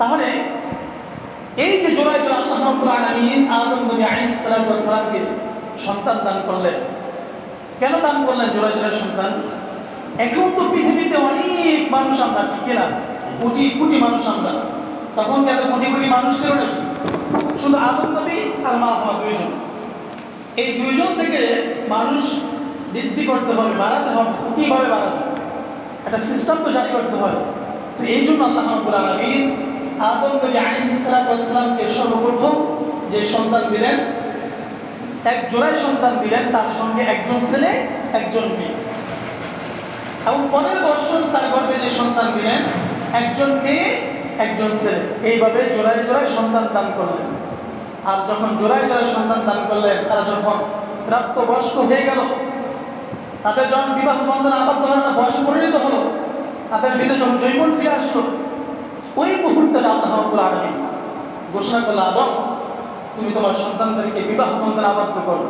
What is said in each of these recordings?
তাহলে এই যে জোড়ায় জোড়া আল্লাহ রাব্বুল আলামিন আদম নবী আলাইহিস সালাতু ওয়াস সালামকে সন্তান দান করলেন। কেন দান করলেন জোড়ায় জোড়ায় সন্তান? এখন তো পৃথিবীতে অনেক মানুষ আমরা, ঠিক না? কোটি কোটি মানুষ আমরা। তখন কেন কোটি কোটি মানুষ ছিল নাকি? শুধু আদম নবী আর মা হওয়া দুইজন। এই দুইজন থেকে মানুষ বৃদ্ধি করতে হবে, বাড়াতে হবে। তো কীভাবে বাড়াবে? একটা সিস্টেম তো জারি করতে হয়। তো এই জন্য আল্লাহ রাব্বুল আলামিন আদম নবী আলাইহিস সালাতু ওয়াস সালামকে সর্বপ্রথম যে সন্তান দিলেন, এক জোড়ায় সন্তান দিলেন, তার সঙ্গে একজন ছেলে একজন মেয়ে। এবং পরের বছর তার গর্ভে যে সন্তান দিলেন, একজন মেয়ে একজন ছেলে। এইভাবে জোড়ায় জোড়ায় সন্তান দান করলেন। আর যখন জোড়ায় জোড়ায় সন্তান দান করলেন, তারা যখন প্রাপ্তবয়স্ক হয়ে গেল, তাদের যখন বিবাহ বন্ধনে আবদ্ধ হওয়ার বয়সে পরিণত হলো, তাদের ভিতরে যখন যৌবন ফিরে আসলো, ওই মুহূর্তে আল্লাহ রাব্বুল আলামিন ঘোষণা করল, আদম তুমি তোমার সন্তানদেরকে বিবাহ বন্ধনে আবদ্ধ করো।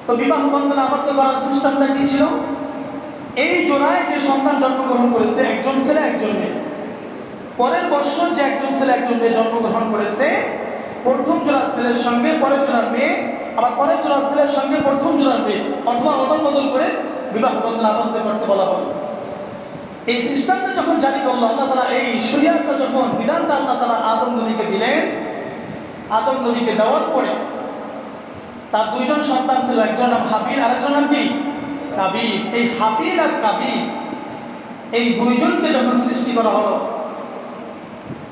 তো বিবাহ বন্ধনে আবদ্ধ করার সিস্টেমটা কি ছিল? এই জোড়ায় যে সন্তান জন্মগ্রহণ করেছে, একজন ছেলে একজন মেয়ে, পরের বছর যে একজন ছেলে একজন মেয়ে জন্মগ্রহণ করেছে, প্রথম জোড়া ছেলের সঙ্গে পরের জোড়া মেয়ে, আবার পরের জোড়া ছেলের সঙ্গে প্রথম জোড়া মেয়ে, অথবা অদল বদল করে বিবাহ বন্ধন আবদ্ধ করতে বলা হলো। এই সিস্টেমটা যখন জারি করলো আল্লাহ তাআলা, এই শরিয়াতটা যখন বিধানটা আল্লাহ তাআলা আদম নবীকে দিলেন, আদম নবীকে দেওয়ার পরে তার দুইজন সন্তান ছিল, একজন নাম হাবিল আর একজন নাম কি কাবিল। এই হাবিল আর কাবিল এই দুইজনকে যখন সৃষ্টি করা হলো,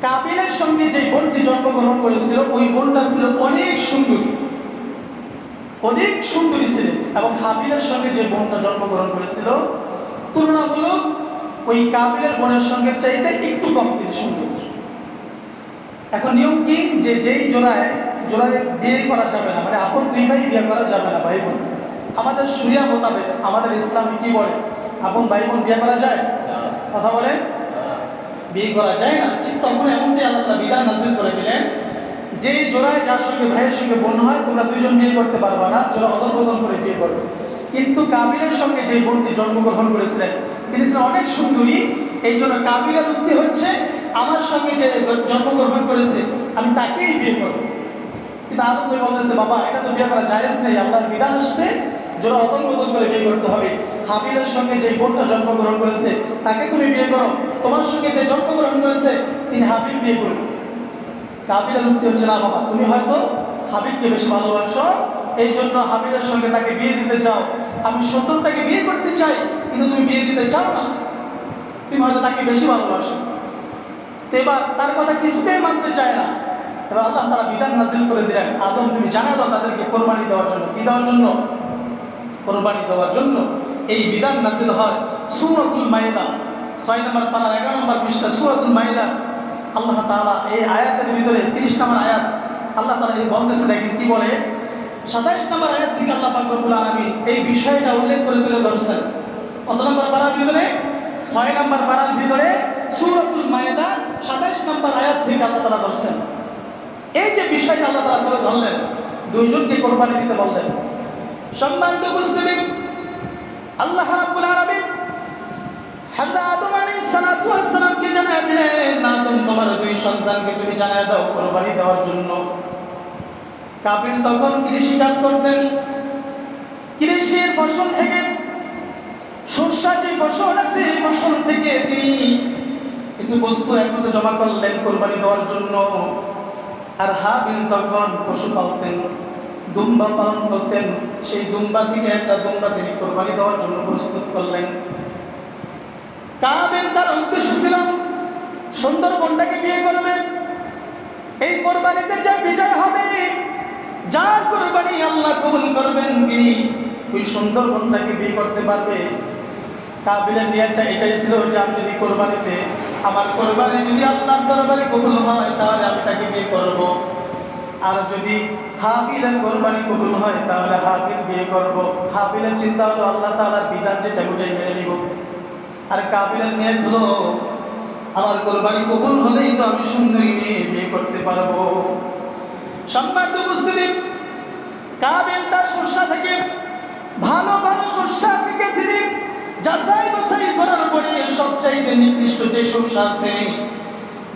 কাবিলের সঙ্গে যে বোনটি জন্মগ্রহণ করেছিল, ওই বোনটা ছিল অনেক সুন্দরী, অধিক সুন্দরী ছিলেন। এবং হাবিলের সঙ্গে যে বোনটা জন্মগ্রহণ করেছিল, তুলনামূলক ওই কাবিলের বোনের সঙ্গে চাইতে একটু কম তিনি সুন্দর। এখন নিয়ম কি, যে যেই জোড়ায় জোড়ায় বিয়ে করা যাবে না, মানে আপন দুই ভাই বিয়ে করা যাবে না, ভাই বোন। আমাদের শরিয়া মোতাবেক, আমাদের ইসলামে কি বলে, আপন ভাই বোন বিয়ে করা যায়? কথা বলেন, বিয়ে করা যায় না। ঠিক তখন এমনটি আল্লাহ তাআলা বিধান নাযিল করে দিলেন, যে জোড়ায় যার সঙ্গে ভাইয়ের সঙ্গে বোন হয়, তোমরা দুইজন বিয়ে করতে পারবা না, জোড়া অদল বদল করে বিয়ে করবে। কিন্তু কাবিলের সঙ্গে যে বোনটি জন্মগ্রহণ করেছিলেন, তিনি ছিলেন অনেক সুন্দরী। এই জন্য কাবিলের উক্তি হচ্ছে, আমার সঙ্গে যে জন্মগ্রহণ করেছে আমি তাকেই বিয়ে করব। কিন্তু আদম নবী বলতেছে, বাবা এটা তো বিয়ে করা জায়েজ নেই, আল্লাহর বিধান হচ্ছে জোড়া অদল বদল করে বিয়ে করতে হবে। হাবিলের সঙ্গে যে বোনটা জন্মগ্রহণ করেছে তাকে তুমি বিয়ে করো, তোমার সঙ্গে যে জন্মগ্রহণ করেছে তিনি হাবিল বিয়ে করো। কাবিলের উক্তি হচ্ছে, না বাবা, তুমি হয়তো হাবিলকে বেশি ভালোবাসো, এই জন্য হাবিলের সঙ্গে তাকে বিয়ে দিতে চাও। আমি সুন্দরটাকে বিয়ে করতে চাই, কিন্তু তুমি বিয়ে দিতে চাও না, তুমি হয়তো তাকে বেশি ভালোবাসো। তো এবার তার কথা কিছুতেই মানতে চায় না। এবার আল্লাহ তাআলা বিধান নাযিল করে দিলেন, আদম তুমি জানা দাও তাদেরকে কোরবানি দেওয়ার জন্য। কি দেওয়ার জন্য? কোরবানি দেওয়ার জন্য। এই বিধান নাযিল হয় সূরাতুল মাইদা 6 নম্বর পারা 11 নম্বর পৃষ্ঠা, সূরাতুল মাইদা। আল্লাহ তাআলা এই আয়াতের ভিতরে 30 নম্বর আয়াত আল্লাহ তাআলা এই বলতেছে, দেখেন কি বলে। 27 নম্বর আয়াত থেকে আল্লাহ পাক রব্বুল আলামিন এই বিষয়টা উল্লেখ করে তুলে ধরছেন। কত নম্বর পারার ভিতরে? 6 নম্বর পারার ভিতরে সূরাতুল মাইদা 27 নম্বর আয়াত থেকে আল্লাহ তাআলা ধরছেন। এই যে বিষয়টা আল্লাহ তাআলা তুলে ধরলেন, দুইজনকে কোরবানি দিতে বললেন। সম্মানিত উপস্থিতি, আল্লাহ রাব্বুল আলামিন হযরত আদম আলাইহিস সালাতু ওয়াস সালামকে জানায় দিলেন, আদম তোমার দুই সন্তানকে তুমি জানায় দাও কোরবানি দেওয়ার জন্য। কাবিল তখন কৃষি কাজ করতেন। কৃষির ফসল থেকে, শস্যের যে ফসল আছে এই ফসল থেকে তিনি কিছু বস্তু একত্রে জমা করলেন কোরবানি দেওয়ার জন্য। আর হাবিল তখন পশু পালতেন, দুম্বা পালন করতেন। সেই দুম্বা থেকে একটা দুম্বা তিনি কোরবানি দেওয়ার জন্য প্রস্তুত করলেন। কাবিল তার উদ্দেশ্য ছিল সুন্দরবনটাকে বিয়ে করবেন। এই কোরবানিতে যে বিজয় হবে, যার কোরবানি আল্লাহ কবুল করবেন, তিনি ওই সুন্দরবনটাকে বিয়ে করতে পারবে। কাবিলের নিয়তটা এটাই ছিল যে আমি যদি কোরবানিতে, আমার কোরবানি যদি আল্লাহর দরবারে কবুল হয় তাহলে আমি তাকে বিয়ে করব। আর যদি হাবিলের কোরবানি কবুল হয় তাহলে হাবিল বিয়ে করব। হাবিলের চিন্তা হলো আল্লাহ তাআলার বিধান যেটা ওটাই মেনে নিব। আর কাবিলের নিয়ত হলো আমার কোরবানি কবুল হলেই তো আমি সুন্দরী মেয়ে বিয়ে করতে পারবো। সম্মানিত উপস্থিতি, কাবিল তার শস্য থেকে, ভালো ভালো শস্য থেকে তিনি যাচাই বাছাই করার পরে সবচাইতে নিকৃষ্ট যে শস্য আছে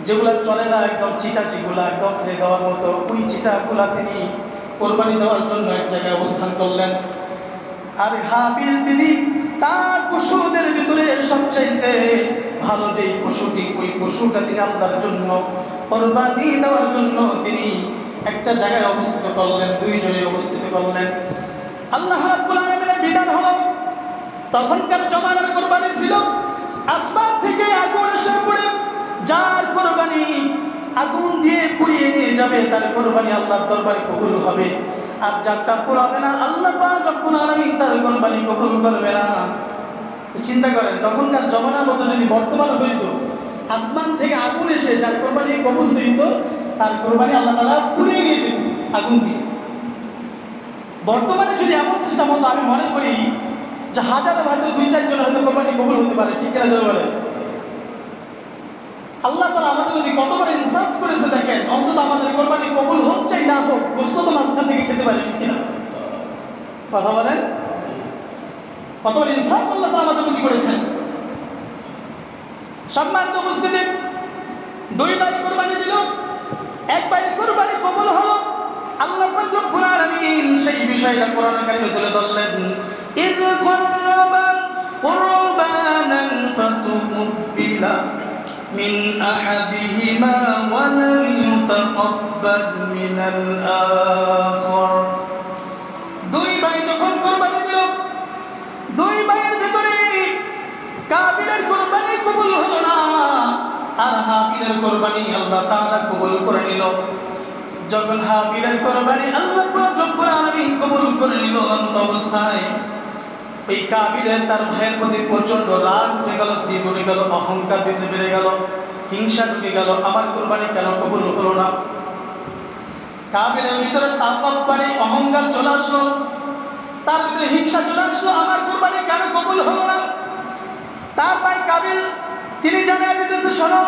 যেগুলা চলে না, একদম চিটা যেগুলা একদম ফেলে দেওয়ার মতো, ওই চিটাগুলা তিনি কোরবানি দেওয়ার জন্য এক জায়গায় অবস্থান করলেন। আর হাবিল তিনি তার পশুদের ভিতরে সবচাইতে ভালো যেই পশুটি, ওই পশুটা তিনি আল্লাহর জন্য কোরবানি দেওয়ার জন্য তিনি একটা জায়গায় অবস্থিত করলেন, দুইজনে অবস্থিত করলেন। আল্লাহ রাব্বুল আলামিনের বিধান হলো, তখনকার জমানার কোরবানি ছিল আসমান থেকে আগুন এসে পড়ে যার কোরবানি আগুন দিয়ে পুড়িয়ে নিয়ে যাবে তার কোরবানি আল্লাহর দরবারে কবুল হবে, আর যারটা পুড়াবে না আল্লাহ পাক রব্বুল আলামিন তার কোরবানি কবুল করবে না। তো চিন্তা করেন, তখনকার জমানার মতো যদি বর্তমান হইতো, আসমান থেকে আগুন এসে যার কোরবানি কবুল হইতো তার কোরবানি আল্লাহ তাআলা পুড়িয়ে নিয়ে যেত আগুন দিয়ে। বর্তমানে যদি এমন সিস্টেম হতো, আমি মনে করি যে হাজারে হয়তো 2-4 জন হয়তো কোরবানি কবুল হতে পারে, ঠিক কিনা জোরে বলে। আল্লাহ তাআলা আমাদের যদি কত বড় ইনসাফ করেছে দেখেন, অন্তত আমাদের কোরবানি কবুল হোক চাই না হোক, গোশত তো মাঝখান থেকে খেতে পারি, ঠিক কিনা কথা বলেন। কত বড় ইনসাফ আল্লাহ তাআলা আমাদের প্রতি করেছেন। সম্মানিত উপস্থিতি, 2 ভাই কোরবানি দিল, 1 ভাইয়ের কোরবানি কবুল হলো। আল্লাহ পাক রব্বুল আলামিন সেই বিষয়টা কোরআন কারিমে তুলে ধরলেন, ইয ক্বাররাবা কুরবানান ফাতুকবিলা মিন আহাদিহিমা ওয়া লাম ইউতাকাব্বাল মিনাল আখার। 2 ভাই যখন কোরবানি দিল, 2 ভাইয়ের ভিতরে কাবিলের কোরবানি কবুল হলো না, আর হাবিলের কোরবানি আল্লাহ তাআলা কবুল করে নিল। যখন হাবিলের কোরবানি আল্লাহ পাক রব্বুল আলামিন কবুল করে নিল, অন্ত অবস্থায় ওই কাবিলের তার ভাইয়ের প্রতি প্রচন্ড রাগ উঠে গেল, জিদ উঠে গেল, অহংকার ভিতরে বেড়ে গেল, হিংসা ঢুকে গেল, আমার কোরবানি কেন কবুল হলো না। কাবিলের ভিতরে তাকব্বুরি অহংকার চলে আসলো, তার ভিতরে হিংসা চলে আসলো, আমার কোরবানি কেন কবুল হলো না। তার ভাই কাবিল তিনি জানিয়ে দিতেছে, শোনো,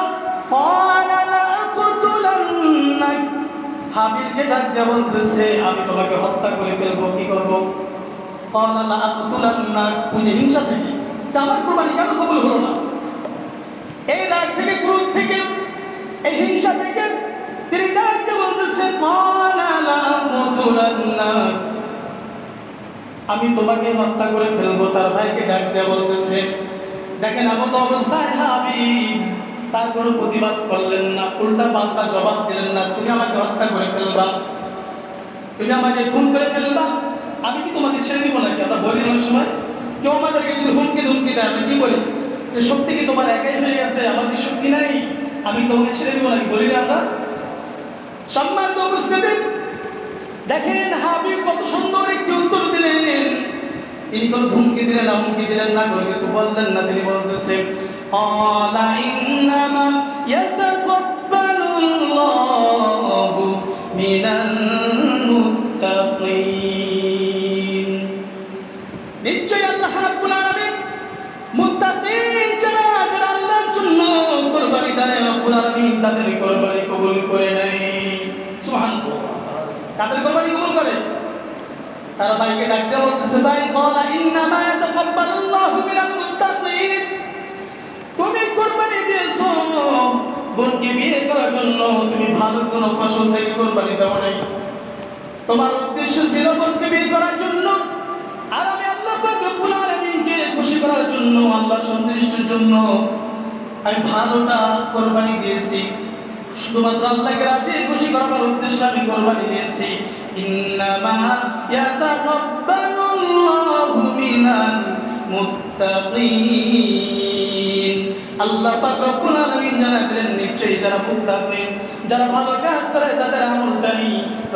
হাবিলকে ডাক দিয়ে বলতেছে, আমি তোমাকে হত্যা করে ফেলবো, কি করবো। বুঝে হিংসা থেকে যে আমার কোরবানি কেন কবুল হলো না, এই রাগ থেকে, ক্রোধ থেকে, এই হিংসা থেকে তিনি ডাক দিয়ে বলতেছে, আমি তোমাকে হত্যা করে ফেলবো। তার ভাইকে ডাক দিয়ে বলতেছে, দেখেন এমন অবস্থায় হাবিল তার কোনো প্রতিবাদ করলেন না, উল্টা পাল্টা জবাব দিলেন না, তুমি আমাকে হত্যা করে ফেলবা, তুমি আমাকে খুন করে ফেলবা, আমি কি তোমাকে ছেড়ে দিব নাকি। আমরা বলি অনেক সময়, কেউ আমাদেরকে যদি হুমকি ধুমকি দেয় আমরা কি বলি, যে শক্তি কি তোমার একাই হয়ে গেছে, আমার কি শক্তি নাই, আমি তোমাকে ছেড়ে দিব নাকি, বলি না আমরা। সম্মানিত উপস্থিতি, দেখেন হাবিব কত সুন্দর একটি উত্তর দিলেন। তিনি কোনো ধুমকি দিলেন না, হুমকি দিলেন না, কোনো কিছু বললেন না। তিনি বলতেছেন, ক্বালা ইন্নামা ইয়াতাকাব্বালুল্লাহু মিনাল মুত্তাকিন। নিশ্চয়ই আল্লাহ রাব্বুল আলামিন মুত্তাকিন যারা আল্লাহর জন্য কুরবানি দেয়, রাব্বুল আলামিন তাদের কুরবানি কবুল করে নেয়। সুবহানাল্লাহ, তাদের কুরবানি কবুল করে। তার ভাইকে ডাক দিয়ে বলতেছে, ভাই, ক্বালা ইন্নামা ইয়াতাকাব্বালুল্লাহু মিনাল মুত্তাকিন। তুমি কুরবানি দিয়েছো বোনকে বিয়ে করার জন্য, তুমি ভালো কোনো ফসল থেকে কুরবানি দাও নাই। তোমার উদ্দেশ্য ছিল বোনকে বিয়ে করার জন্য, আর আমি আল্লাহ পাক রব্বুল আলামিনকে খুশি করার জন্য, আল্লাহর সন্তুষ্টির জন্য আমি ভালোটা কুরবানি দিয়েছি। শুধুমাত্র আল্লাহকে রাজি খুশি করার উদ্দেশ্যে আমি কুরবানি দিয়েছি। ইন্নামা ইয়াতাকাব্বালুল্লাহু মিনাল মুত্তাকিন। আল্লাহ পাক রব্বুল আলামিন জানালেন, নিশ্চয়ই যারা মুত্তাকিন, যারা ভালো কাজ করে তাদের আমলটাই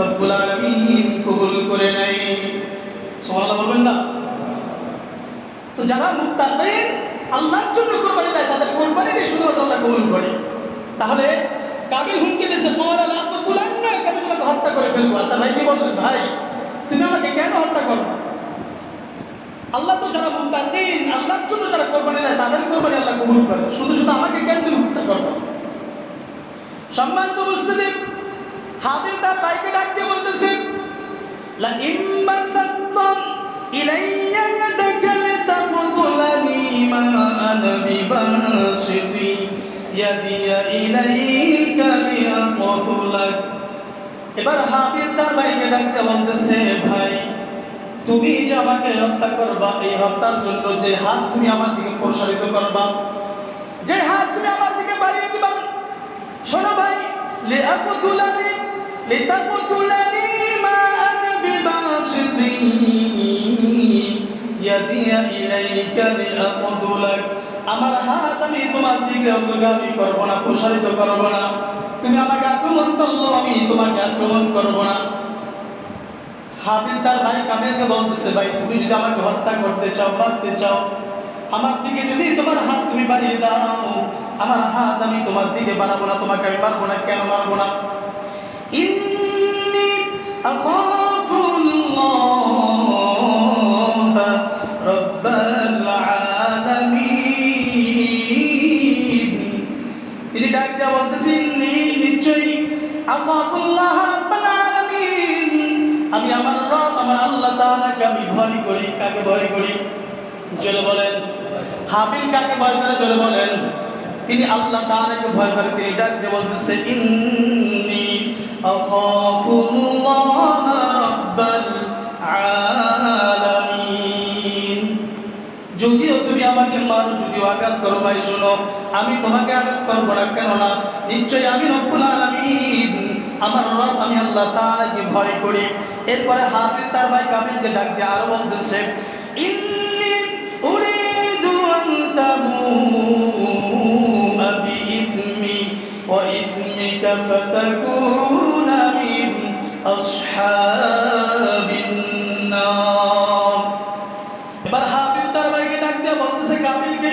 রব্বুল আলামিন কবুল করে নেয়। সুবহানাল্লাহ বলবেন না? তো যারা মুত্তাকিন আল্লাহর জন্য কুরবানি দেয়, তাদের কুরবানিটাই শুধুমাত্র আল্লাহ কবুল করে। তাহলে কাবিল হুমকি দিয়েছে, আমি তোমাকে হত্যা করে ফেলবো। তার ভাই কি বললেন, ভাই তুমি আমাকে কেন হত্যা করবো। আল্লাহ তো যারা মুত্তাকিন আল্লাহর জন্য যারা কুরবানি দেয় তাদের কুরবানি আল্লাহ কবুল করে, শুধু শুধু আমাকে কেন তুমি হত্যা করবো। সম্মানিত উপস্থিতি, হাবিল তার ভাইকে ডাক দিয়ে বলতেছে, লা ইম্মা সাত্তাম ইলাইয়া ইয়াদাকা লিতাকতুলানি মা আনা বিবাসিতি ইয়াদিয়া ইলাইকা লিয়াকতুলাক। এবার হাবিল তার ভাইকে ডাকতে বলতেছে, ভাই তুমি যে আমাকে হত্যা করবা, এই হত্যার জন্য যে হাত তুমি আমার দিকে প্রসারিত করবা, যে হাত তুমি আমার দিকে বাড়িয়ে দিবা, শোনো ভাই, লিয়াকতুলানি লিতাকতুলানি মা আনা বিবাসিতি ইয়াদিয়া ইলাইকা লিয়াকতুলাক। আমার হাত আমি তোমার দিকে অগ্রগামী করব না, প্রসারিত করব না। তুমি আমাকে আক্রমণ করলো, আমি তোমাকে আক্রমণ করব না। হাবিল তার ভাই কাবিলকে বলতেছে, ভাই তুমি যদি আমাকে হত্যা করতে চাও, মারতে চাও, আমার দিকে যদি তোমার হাত তুমি বাড়িয়ে দাও, আমার হাত আমি তোমার দিকে বাড়াবো না, তোমাকে আমি মারবো না। কেন মারবো না? ইন্নী আখাফুল্লাহ রাব্বাল আলামিন। তিনি ডাক দেয়া বলতেছেন, নিশ্চয়ই আখাফুল্লাহ রাব্বাল আলামিন, আমি আমার রব, আমার আল্লাহ তাআলাকে আমি ভয় করি। কাকে ভয় করি? জোরে বলেন। হাবিল কাকে ভয় করে? জোরে বলেন। তিনি আল্লাহ তাআলাকে ভয় করে। তিনি ডাক দিয়ে বলতেছে, ইন্নী আখাফুল্লাহ রাব্বাল আলামিন। যদিও তুমি আমাকে মারো, যদিও আঘাত করো, ভাই শোনো, আমি তোমাকে আঘাত করবো না। কেননা নিশ্চয়ই আমি রব্বুল আলামিন, আমার রব, আমি আল্লাহ তাআলাকে ভয় করি। এরপরে হাবিল তার ভাই কাবিলকে ডাক দিয়ে আরো বলতেছে, ইন্নী উরিদু আন তাবুআ বিইথমি ওয়া ইথমিকা ফাতাকুনা মিন আসহাবিন নার। এবার হাবিল তার ভাইকে ডাক দিয়ে বলতেছে কাবিলকে,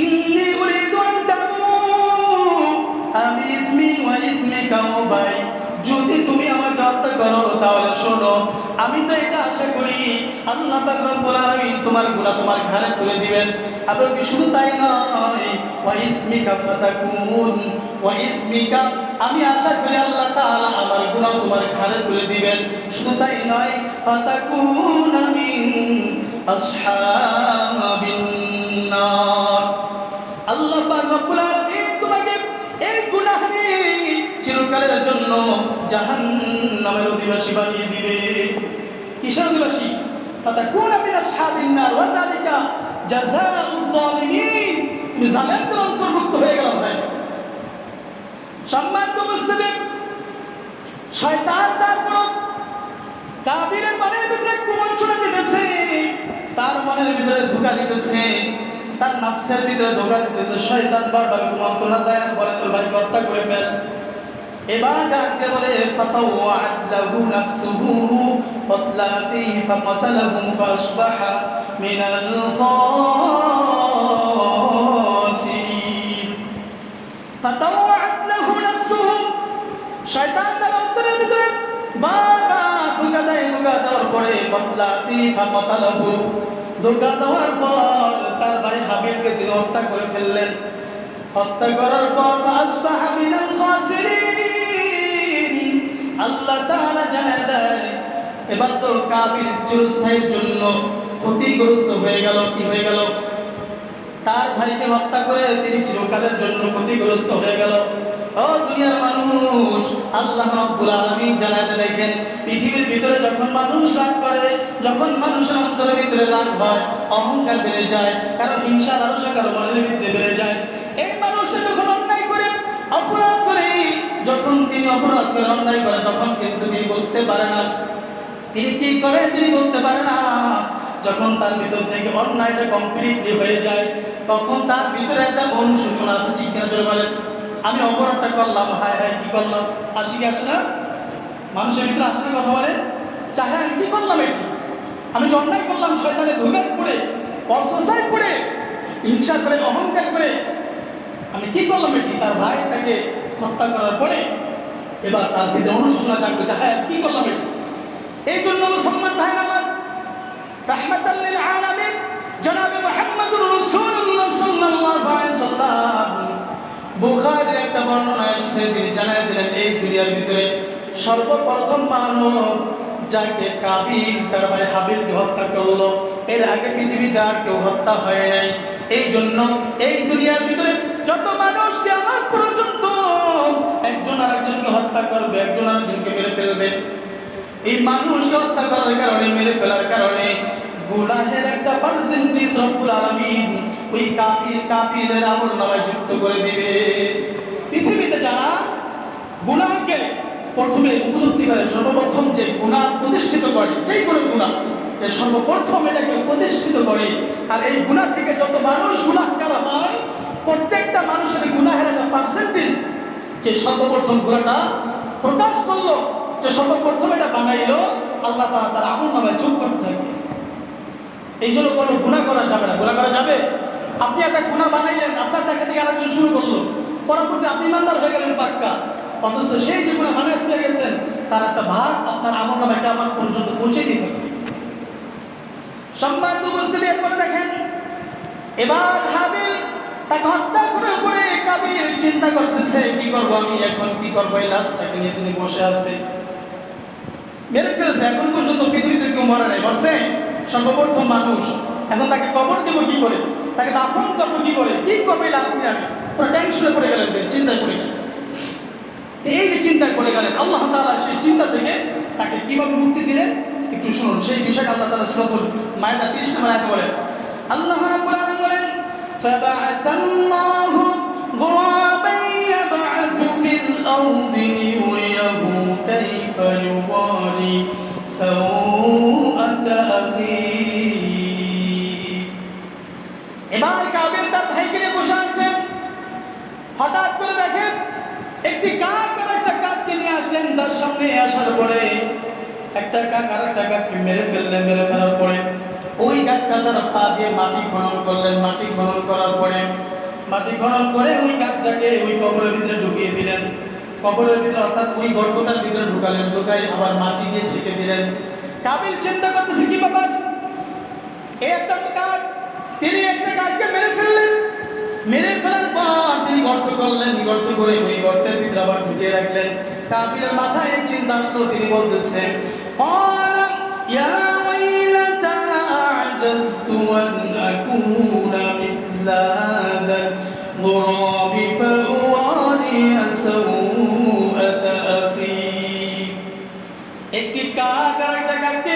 ইন্নী উরিদু আন তাবুআ বিইথমি ওয়া ইথমিকা। ও ভাই, যদি তুমি আমাকে হত্যা করো তাহলে শোনো, আমি তো এটা আশা করি আল্লাহ পাক রব্বুল আলামিন তোমার গুনাহ তোমার ঘাড়ে তুলে দিবেন। এবং কি শুধু তাই নয়, ওয়া ইসমিকা ফাতাকুন, ওয়া ইসমিকা, আমি আশা করি আল্লাহ তাআলা আমার গুনাহ তোমার ঘাড়ে তুলে দিবেন। শুধু তাই নয়, ফাতাকুনা মিন আসহাবিন নার, আল্লাহ পাক রব্বুল আলামিন তোমাকে এই গুনাহ নিয়ে চিরকালের জন্য জাহান্নামের অধিবাসী বানিয়ে দিবে। কিসের অধিবাসী? ফাতাকুনা মিন আসহাবিন নার ওয়া যালিকা জাযাউল যালিমিন। তুমি জালেমদের অন্তর্ভুক্ত হয়ে গেল। ভাই সম্মানিত উপস্থিতি, শয়তান তারপর কাবিলের মনের ভিতরে কুমন্ত্রণা দিতেছে, তার মনের ভিতরে ধোঁকা দিতেছে, তার নফসের ভিতরে ধোঁকা দিতেছে। শয়তান বারবার কুমন্ত্রণা দেয়, বলে তোর ভাইকে হত্যা করে ফেল। এবার ডাকতে বলে, ফাতাওয়াত লাহু নাফসুহু ফাতলা ফীহি ফাকাতালাহু ফাসবাহা মিনাল খাসিরিন। ফাতাওয়াত লাহু নাফসুহু, শয়তান তার অন্তরের ভিতরে বারবার ধোঁকা দেয়। ধোঁকা দেওয়ার পরে ফাতলা ফীহি ফাকাতালাহু, ধোঁকা দেওয়ার পর তার ভাই হাবিলকে তিনি হত্যা করে ফেললেন। হত্যা করার পর ফাসবাহা মিনাল খাসিরিন, আল্লাহ তাআলা জানায় দেয় এবার তো কাবিল চিরস্থায়ীর জন্য ক্ষতিগ্রস্ত হয়ে গেল। কি হয়ে গেল? তার ভাইকে হত্যা করে তিনি চিরকালের জন্য ক্ষতিগ্রস্ত হয়ে গেল। ও দুনিয়ার মানুষ, আল্লাহ রাব্বুল আলামিন জানায় দেখেন, পৃথিবীর ভিতরে যখন মানুষ রাগ করে, যখন মানুষের অন্তরের ভিতরে রাগ হয়, অহংকার বেড়ে যায়, কারো হিংসা লালসা কারো মনের ভিতরে বেড়ে যায়। এই মানুষটা যখন অন্যায় করে, অপরাধ করে, যখন তিনি অপরাধ করে অন্যায় করে, তখন কিন্তু তিনি বুঝতে পারে না। তিনি কি করে? তিনি বুঝতে পারে না। যখন তার ভিতর থেকে অন্যায়টা কমপ্লিটলি হয়ে যায়, তখন তার ভিতরে একটা অনুশোচনা আছে। ঠিক কিনা জোরে বলেন। আমি অপরাধটা করলাম, হায় হায় কি করলাম, আসি কি আসে না? মানুষের ভিতরে আসে না? কথা বলে, চাহে আমি কি করলাম, এটি আমি যে অন্যায় করলাম, শয়তানের ধোঁকায় পড়ে, অসসায় পড়ে, হিংসা করে, অহংকার করে আমি কি করলাম এটি। তার ভাই তাকে হত্যা করার পরে এবার তার ভিতরে অনুশোচনা জাগবে, হ্যাঁ কি করলাম এটি। এই জন্য মুসলমান ভাই আমার, রাহমাতাল লিল আলামিন জনাবে মুহাম্মদুর রাসূলুল্লাহ সাল্লাল্লাহু আলাইহি ওয়াসাল্লাম বুখারীর একটা বর্ণনা এসেছে, তিনি জানায় দিলেন এই দুনিয়ার ভিতরে সর্বপ্রথম মানব যাকে কাবিল তার ভাই হাবিলকে হত্যা করলো, এর আগে পৃথিবীতে আর কেউ হত্যা হয় নাই। এই জন্য এই দুনিয়ার ভিতরে যত মানুষকে মানুষকে হত্যা করার কারণে, মেরে ফেলার কারণে গুনাহের একটা পার্সেন্টেজ রব্বুল আলামিন ওই কাফিরের আমলনামায় যুক্ত করে দিবে। পৃথিবীতে যারা গুনাহকে প্রথমে উপলব্ধি করে, সর্বপ্রথম যে গুনাহ প্রতিষ্ঠিত করে, যেই কোনো গুনাহ সর্বপ্রথম এটাকে প্রতিষ্ঠিত করে, আর এই গুনাহ থেকে যত মানুষ গুনাহগার হয়, প্রত্যেকটা মানুষের গুনাহের একটা পার্সেন্টেজ, যে সর্বপ্রথম গুনাহটা প্রকাশ করলো, যে সর্বপ্রথম এটা বানাইলো, আল্লাহ তাআলা তার আমলনামায় যোগ করতে থাকে। এই জন্য কোনো গুনাহ করা যাবে না। গুনাহ করা যাবে? আপনি একটা গুনাহ বানাইলেন, আপনার দেখা থেকে আরেকজন শুরু করলো, পরবর্তী আপনি ইমানদার হয়ে গেলেন পাক্কা, অথচ সেই যে গুনাহ বানায় ফেলে গেছেন তার একটা ভাগ আপনার আমলনামায় কিয়ামত পর্যন্ত পৌঁছে দিতে হবে। সম্মানিত উপস্থিতি, এরপরে দেখেন এবার হাবিল তাকে হত্যা করে পরে কাবিল চিন্তা করতেছে, কি করবো আমি এখন, কি করবো? এই লাশটাকে নিয়ে তিনি বসে আছে, মেরে ফেলেছে, এখন পর্যন্ত পৃথিবীতে কেউ মরে নাই, বলছে সর্বপ্রথম মানুষ, এখন তাকে কবর দেব কি করে, তাকে দাফন করবো কি করে, কি করবে লাশ নিয়ে? আমি পুরো টেনশনে পড়ে গেলেন, চিন্তায় পড়ে গেলেন। এই যে চিন্তায় পড়ে গেলেন, আল্লাহ তাআলা সেই চিন্তা থেকে তাকে কিভাবে মুক্তি দিলেন একটু শুনুন। সেই বিষয়টা আল্লাহ তাআলা সূরাতুল মায়েদা 30 নম্বর আয়াতে বলেন, আল্লাহ রাব্বুল আলামিন বলেন, ফাবা'আথাল্লাহু গুরাবান ইয়াব'আথু ফিল আরদি লিয়ুরিয়াহু কাইফা ইউওয়ারি সাওআতা আখিহি। এবার কাবিল তার ভাইকে নিয়ে বসে আছেন, হঠাৎ করে দেখেন একটি কাক আর একটা কাককে নিয়ে আসলেন তার সামনে। আসার পরে একটা কাক আর একটা কাককে মেরে ফেললেন। মেরে ফেলার পরে ওই কাকটা তার পা দিয়ে মাটি খনন করলেন। মাটি খনন করার পরে, মাটি খনন করে ওই কাকটাকে ওই কবরের ভিতরে ঢুকিয়ে দিলেন। কবরের ভিতরে অর্থাৎ ওই গর্তটার ভিতরে ঢুকালেন, ঢুকাই আবার মাটি দিয়ে ঢেকে দিলেন। কাবিল চিন্তা করতেছে কি ব্যাপার, এই একটা কাক, তিনি একটা কাককে মেরে ফেললেন। মেরে ফেলার পর তিনি গর্ত করলেন, গর্ত করে ওই গর্তের ভিতরে আবার ঢুকিয়ে রাখলেন। কাবিলের মাথায় এই চিন্তা আসলো, তিনি বলতেছেন, ইয়া ওয়াইলাতা আ'জাজতু আন আকুনা মিথলা হাদাল গুরাবি ফাওয়ারি সাওআতা আখি। একটি কাক আর একটা কাককে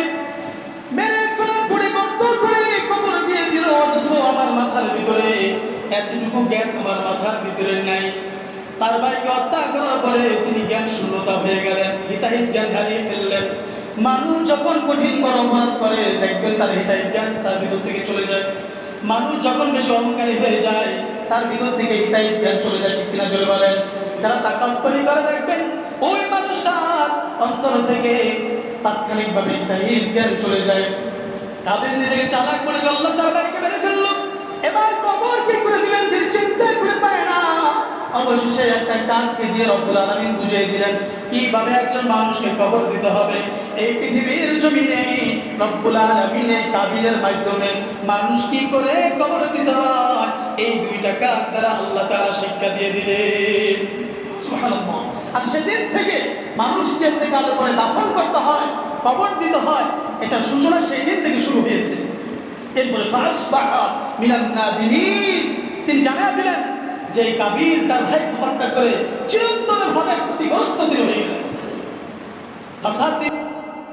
মেরে ফেলার পরে গর্ত করে কবর দিয়ে দিল, অথচ আমার মাথার ভিতরে এতটুকু জ্ঞান আমার মাথার ভিতরে নাই। তার ভাইকে হত্যা করার পরে তিনি জ্ঞান শূন্যতা হয়ে গেলেন, হিতাহিত জ্ঞান হারিয়ে ফেললেন। মানুষ যখন কঠিন বড় অপরাধ করে দেখবেন তার হিতাহিত জ্ঞান তার ভিতর থেকে চলে যায়। মানুষ যখন বেশি অহংকারী হয়ে যায় তার ভিতর থেকে হিতাহিত জ্ঞান চলে যায়। ঠিক কিনা জোরে বলেন? যারা তাকাব্বুরি করে দেখবেন ওই মানুষটার অন্তর থেকে তাৎক্ষণিকভাবে হিতাহিত জ্ঞান চলে যায়। তাদের নিজেকে চালাক মনে করল, তার ভাইকে মেরে ফেললো। এবার কবর কি করে দিবেন তিনি চিন্তা করে পায় না। অবশেষে একটা কাককে দিয়ে রব্বুল আলামিন বুঝিয়ে দিলেন কিভাবে একজন মানুষকে কবর দিতে হবে। এই পৃথিবীর জমিনে রব্বুল আলামিন কাবিলের মাধ্যমে মানুষ কি করে কবর দিতে হয় এই দুইটা কাক দ্বারা আল্লাহ তাআলা শিক্ষা দিয়ে দিলেন। সুবহানাল্লাহ। আর সেদিন থেকে মানুষ যে ইন্তেকাল করে দাফন করতে হয়, কবর দিতে হয়, এটা সূচনা সেই দিন থেকে শুরু হয়েছে। এরপরে ফাসবাহা মিনান নাদিমিন, তিনি জানিয়ে দিলেন যে কাবিল তার ভাইকে হত্যা করে চিরন্তনভাবে ক্ষতিগ্রস্ত তিনি হয়ে গেলেন। অর্থাৎ